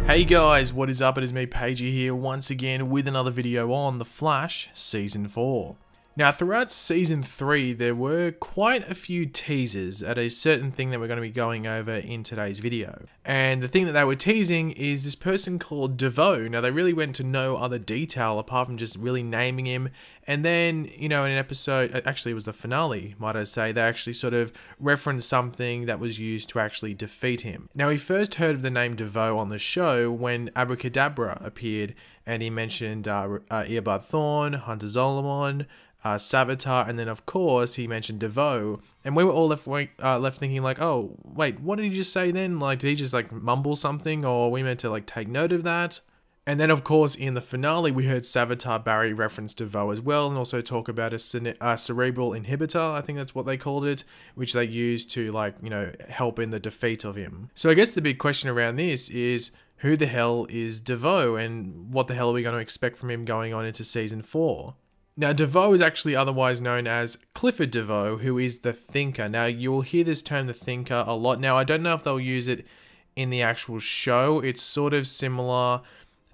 Hey guys, what is up? It is me, Pagey here, once again with another video on The Flash Season 4. Now, throughout Season 3, there were quite a few teasers at a certain thing that we're going to be going over in today's video. And the thing that they were teasing is this person called DeVoe. Now, they really went into no other detail apart from just really naming him. And then, in an episode, actually it was the finale, might I say, they actually sort of referenced something that was used to actually defeat him. Now, we first heard of the name DeVoe on the show when Abracadabra appeared, and he mentioned Eobard Thawne, Hunter Zolomon, Savitar, and then of course he mentioned DeVoe, and we were all left thinking like, oh wait, what did he just say then? Like, did he just like mumble something, or are we meant to like take note of that? And then of course in the finale we heard Savitar Barry reference DeVoe as well, and also talk about a cerebral inhibitor, I think that's what they called it, which they used to like, help in the defeat of him. So I guess the big question around this is, who the hell is DeVoe, and what the hell are we going to expect from him going on into Season 4? Now, DeVoe is actually otherwise known as Clifford DeVoe, who is the Thinker. Now, you will hear this term, the Thinker, a lot. Now, I don't know if they'll use it in the actual show. It's sort of similar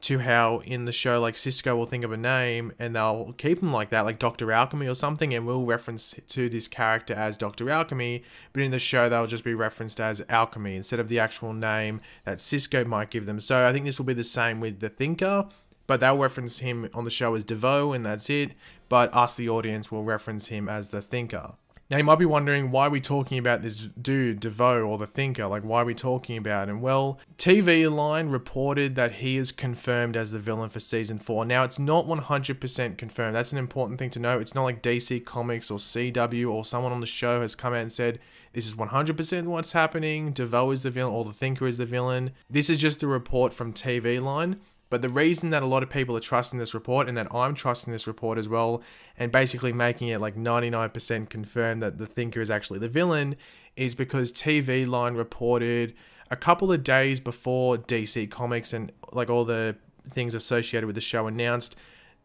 to how in the show, like, Cisco will think of a name and they'll keep him like that, like Dr. Alchemy or something, and we'll reference to this character as Dr. Alchemy, but in the show, they'll just be referenced as Alchemy instead of the actual name that Cisco might give them. So I think this will be the same with the Thinker, but they'll reference him on the show as DeVoe, and that's it. But us, the audience, will reference him as the Thinker. Now, you might be wondering, why are we talking about this dude, DeVoe, or the Thinker? Like, why are we talking about him? Well, TV Line reported that he is confirmed as the villain for Season 4. Now, it's not 100% confirmed. That's an important thing to know. It's not like DC Comics or CW or someone on the show has come out and said, this is 100% what's happening, DeVoe is the villain, or the Thinker is the villain. This is just a report from TV Line. But the reason that a lot of people are trusting this report, and that I'm trusting this report as well, and basically making it like 99% confirmed that the Thinker is actually the villain, is because TV Line reported a couple of days before DC Comics and like all the things associated with the show announced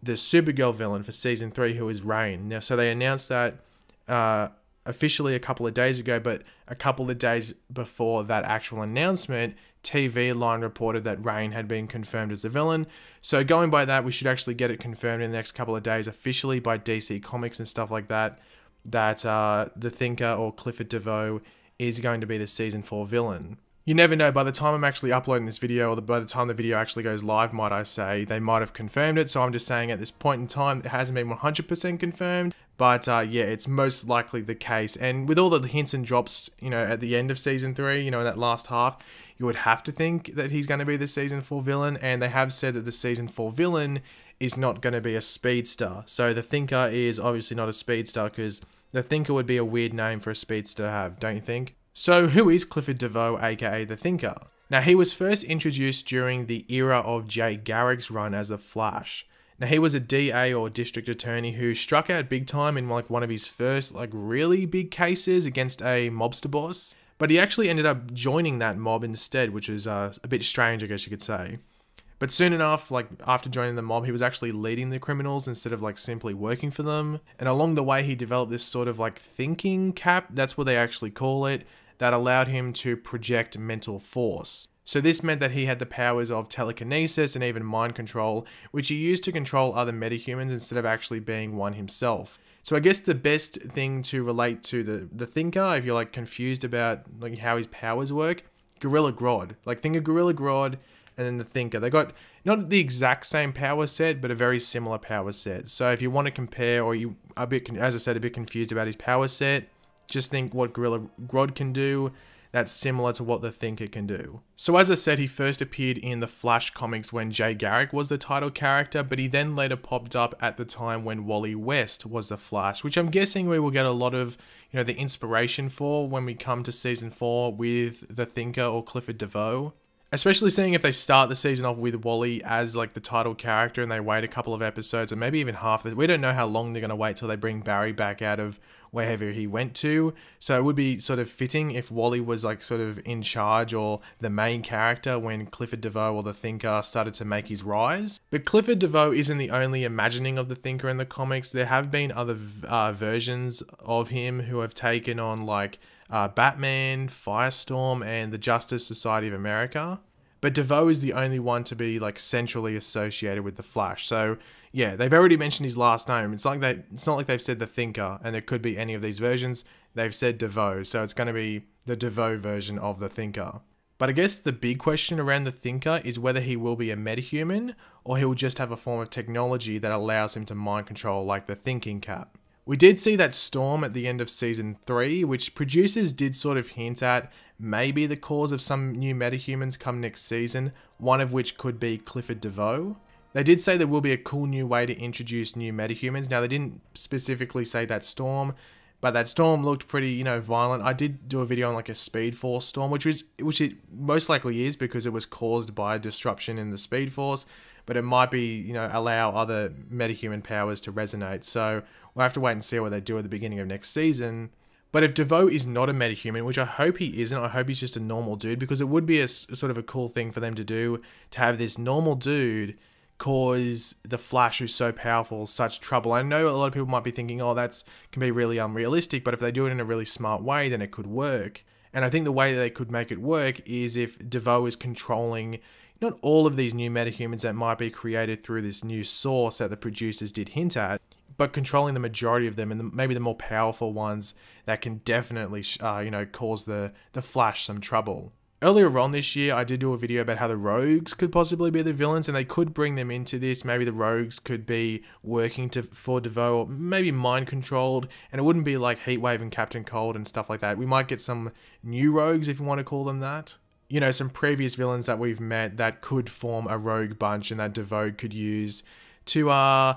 the Supergirl villain for Season 3, who is Reign. Now, so they announced that officially a couple of days ago, but a couple of days before that actual announcement, TV Line reported that Reign had been confirmed as the villain. So going by that, we should actually get it confirmed in the next couple of days officially by DC Comics and stuff like that, that the Thinker or Clifford DeVoe is going to be the Season 4 villain. You never know, by the time I'm actually uploading this video, or by the time the video actually goes live, might I say, they might have confirmed it. So I'm just saying at this point in time, it hasn't been 100% confirmed. But yeah, it's most likely the case. And with all the hints and drops, at the end of Season 3, in that last half, you would have to think that he's going to be the Season 4 villain. And they have said that the Season 4 villain is not going to be a speedster. So the Thinker is obviously not a speedster, because the Thinker would be a weird name for a speedster to have, don't you think? So who is Clifford DeVoe, aka the Thinker? Now, he was first introduced during the era of Jay Garrick's run as the Flash. Now, he was a DA or district attorney who struck out big time in like one of his first like really big cases against a mobster boss. But he actually ended up joining that mob instead, which was a bit strange, I guess you could say. But soon enough, like after joining the mob, he was actually leading the criminals instead of like simply working for them. And along the way, he developed this sort of like thinking cap, that's what they actually call it, that allowed him to project mental force. So this meant that he had the powers of telekinesis and even mind control, which he used to control other metahumans instead of actually being one himself. So I guess the best thing to relate to the Thinker, if you're like confused about like how his powers work, Gorilla Grodd. Like think of Gorilla Grodd and then the Thinker. They got not the exact same power set, but a very similar power set. So if you want to compare, or you are a bit, as I said, a bit confused about his power set, just think what Gorilla Grodd can do. That's similar to what the Thinker can do. So as I said, he first appeared in the Flash comics when Jay Garrick was the title character, but he then later popped up at the time when Wally West was the Flash, which I'm guessing we will get a lot of, the inspiration for when we come to Season 4 with the Thinker or Clifford DeVoe. Especially seeing if they start the season off with Wally as like the title character and they wait a couple of episodes or maybe even half. We don't know how long they're going to wait till they bring Barry back out of wherever he went to. So it would be sort of fitting if Wally was like sort of in charge or the main character when Clifford DeVoe or the Thinker started to make his rise. But Clifford DeVoe isn't the only imagining of the Thinker in the comics. There have been other versions of him who have taken on like Batman, Firestorm, and the Justice Society of America. But DeVoe is the only one to be like centrally associated with the Flash. So yeah, they've already mentioned his last name. It's not like they've said the Thinker, and it could be any of these versions. They've said DeVoe, so it's going to be the DeVoe version of the Thinker. But I guess the big question around the Thinker is whether he will be a metahuman, or he will just have a form of technology that allows him to mind control like the thinking cap. We did see that storm at the end of season 3, which producers did sort of hint at maybe the cause of some new metahumans come next season, one of which could be Clifford DeVoe. They did say there will be a cool new way to introduce new metahumans. Now, they didn't specifically say that storm, but that storm looked pretty, violent. I did do a video on like a Speed Force storm, which it most likely is because it was caused by a disruption in the Speed Force, but it might be, allow other metahuman powers to resonate. So we'll have to wait and see what they do at the beginning of next season. But if DeVoe is not a metahuman, which I hope he isn't, I hope he's just a normal dude, because it would be a sort of a cool thing for them to do, to have this normal dude cause the Flash, who's so powerful, such trouble. I know a lot of people might be thinking, oh, that can be really unrealistic, but if they do it in a really smart way, then it could work. And I think the way that they could make it work is if DeVoe is controlling not all of these new metahumans that might be created through this new source that the producers did hint at, but controlling the majority of them, and maybe the more powerful ones that can definitely, cause the Flash some trouble. Earlier on this year, I did do a video about how the Rogues could possibly be the villains, and they could bring them into this. Maybe the Rogues could be working for DeVoe, or maybe mind-controlled, and it wouldn't be like Heatwave and Captain Cold and stuff like that. We might get some new Rogues, if you want to call them that. Some previous villains that we've met that could form a rogue bunch and that DeVoe could use to,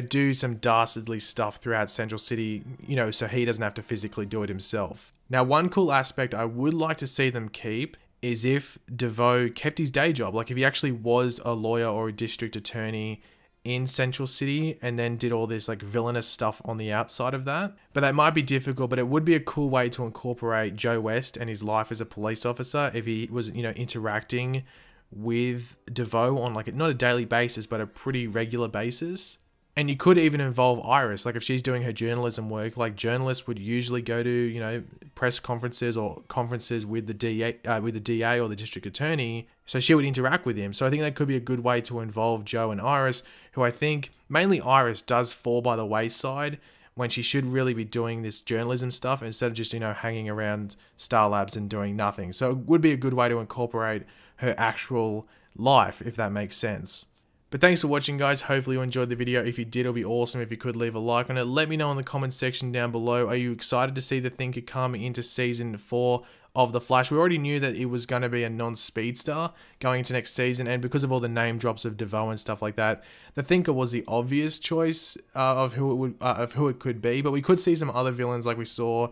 do some dastardly stuff throughout Central City, so he doesn't have to physically do it himself. Now, one cool aspect I would like to see them keep is if DeVoe kept his day job, like if he actually was a lawyer or a district attorney in Central City and then did all this like villainous stuff on the outside of that. But that might be difficult, but it would be a cool way to incorporate Joe West and his life as a police officer if he was, interacting with DeVoe on like not a daily basis, but a pretty regular basis. And you could even involve Iris, like if she's doing her journalism work, like journalists would usually go to, press conferences or conferences with the DA or the district attorney. So she would interact with him. So I think that could be a good way to involve Joe and Iris, who I think mainly Iris does fall by the wayside when she should really be doing this journalism stuff instead of just, hanging around Star Labs and doing nothing. So it would be a good way to incorporate her actual life, if that makes sense. But thanks for watching, guys. Hopefully you enjoyed the video. If you did, it'll be awesome if you could leave a like on it. Let me know in the comments section down below. Are you excited to see the Thinker come into season 4 of The Flash? We already knew that it was going to be a non-speedster going into next season, and because of all the name drops of DeVoe and stuff like that, the Thinker was the obvious choice of who it could be. But we could see some other villains like we saw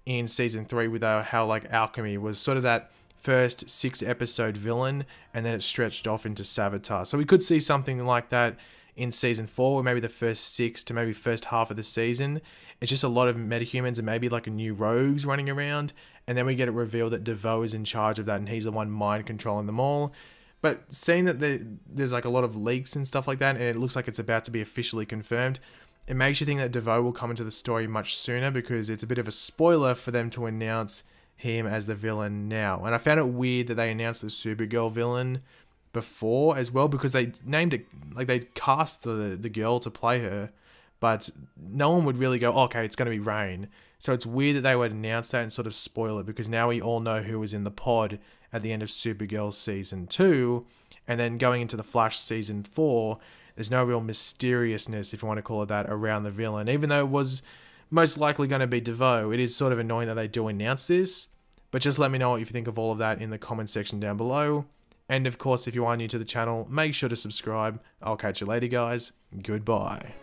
in season 3 with how like Alchemy was sort of that first 6-episode villain, and then it stretched off into Savitar. So we could see something like that in season 4, or maybe the first 6 to maybe first half of the season. It's just a lot of metahumans and maybe like a new Rogues running around, and then we get it revealed that DeVoe is in charge of that and he's the one mind controlling them all. But seeing that there's like a lot of leaks and stuff like that, and it looks like it's about to be officially confirmed, it makes you think that DeVoe will come into the story much sooner, because it's a bit of a spoiler for them to announce him as the villain now. And I found it weird that they announced the Supergirl villain before as well, because they named it, like they cast the girl to play her, but no one would really go, oh, okay, it's going to be Rain. So it's weird that they would announce that and sort of spoil it, because now we all know who was in the pod at the end of Supergirl season 2, and then going into the Flash season 4, there's no real mysteriousness, if you want to call it that, around the villain. Even though it was most likely going to be DeVoe, it is sort of annoying that they do announce this. But just let me know what you think of all of that in the comment section down below. And of course, if you are new to the channel, make sure to subscribe. I'll catch you later, guys. Goodbye.